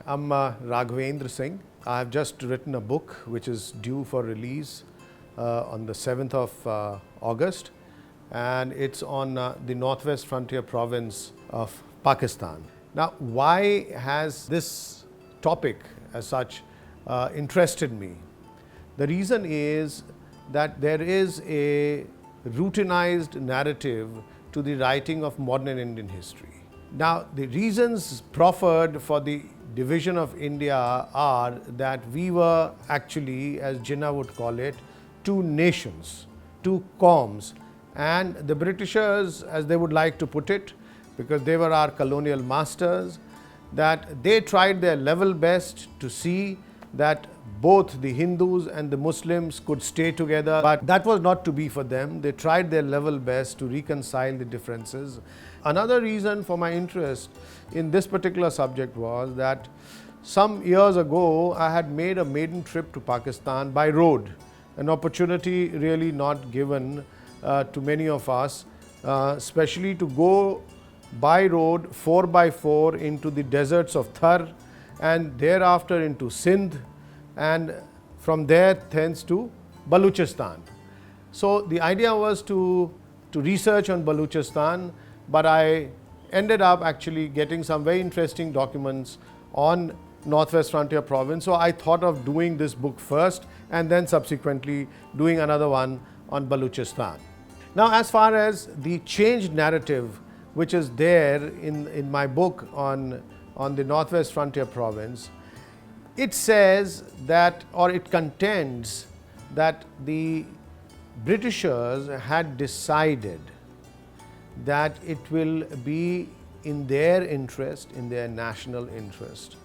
I'm Raghvendra Singh. I have just written a book which is due for release on the 7th of August, and it's on the northwest frontier province of Pakistan. Now, why has this topic as such interested me? The reason is that there is a routinized narrative to the writing of modern Indian history. Now, the reasons proffered for the division of India are that we were actually, as Jinnah would call it, two nations, two Qumms, and the Britishers, as they would like to put it, because they were our colonial masters, that they tried their level best to see that both the Hindus and the Muslims could stay together, but that was not to be for them. They tried their level best to reconcile the differences. Another reason for my interest in this particular subject was that some years ago I had made a maiden trip to Pakistan by road, an opportunity really not given to many of us, especially to go by road 4x4 into the deserts of Thar and thereafter into Sindh, and from there thence to Baluchistan. So the idea was to research on Baluchistan, but I ended up actually getting some very interesting documents on Northwest Frontier Province. So I thought of doing this book first and then subsequently doing another one on Baluchistan. Now, as far as the changed narrative which is there in my book on the Northwest Frontier Province, it says that, or it contends that the Britishers had decided that it will be in their interest, in their national interest,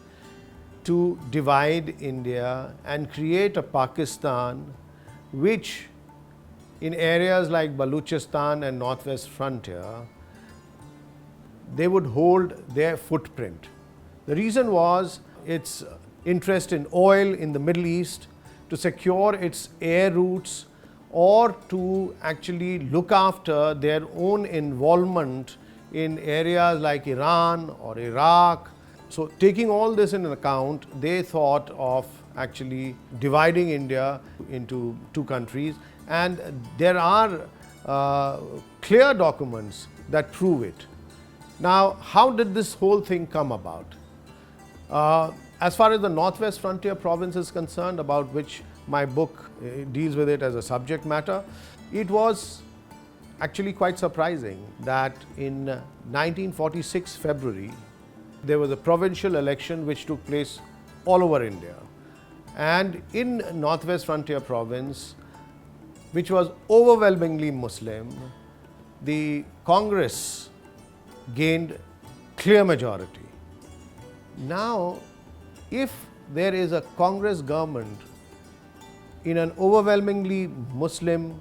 to divide India and create a Pakistan which, in areas like Baluchistan and Northwest Frontier, they would hold their footprint. The reason was its interest in oil in the Middle East, to secure its air routes, or to actually look after their own involvement in areas like Iran or Iraq. So taking all this into account, they thought of actually dividing India into two countries, and there are clear documents that prove it. Now, how did this whole thing come about? As far as the Northwest Frontier Province is concerned, about which my book deals with it as a subject matter, it was actually quite surprising that in 1946 February, there was a provincial election which took place all over India. And in Northwest Frontier Province, which was overwhelmingly Muslim, the Congress gained clear majority. Now, if there is a Congress government in an overwhelmingly Muslim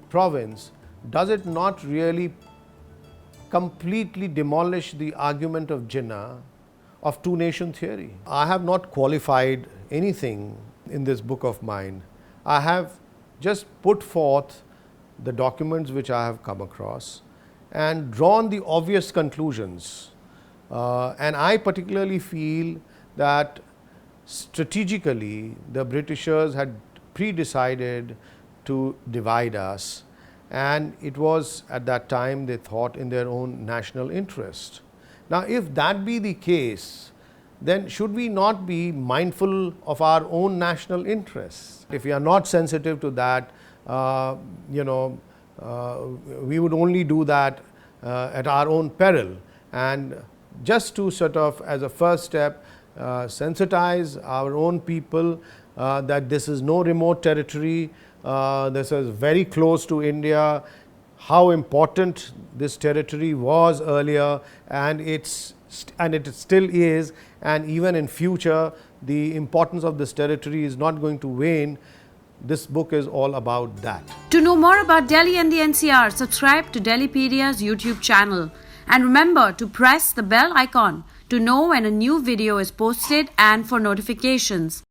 province, does it not really completely demolish the argument of Jinnah of two-nation theory? I have not qualified anything in this book of mine. I have just put forth the documents which I have come across and drawn the obvious conclusions. And I particularly feel that strategically the Britishers had pre-decided to divide us, and it was at that time they thought in their own national interest. Now, if that be the case, then should we not be mindful of our own national interests? If we are not sensitive to that, we would only do that at our own peril, and just to sort of, as a first step, sensitize our own people that this is no remote territory, this is very close to India, how important this territory was earlier, and it still is, and even in future the importance of this territory is not going to wane. This book is all about that. To know more about Delhi and the NCR, subscribe to Delhipedia's YouTube channel. And remember to press the bell icon to know when a new video is posted and for notifications.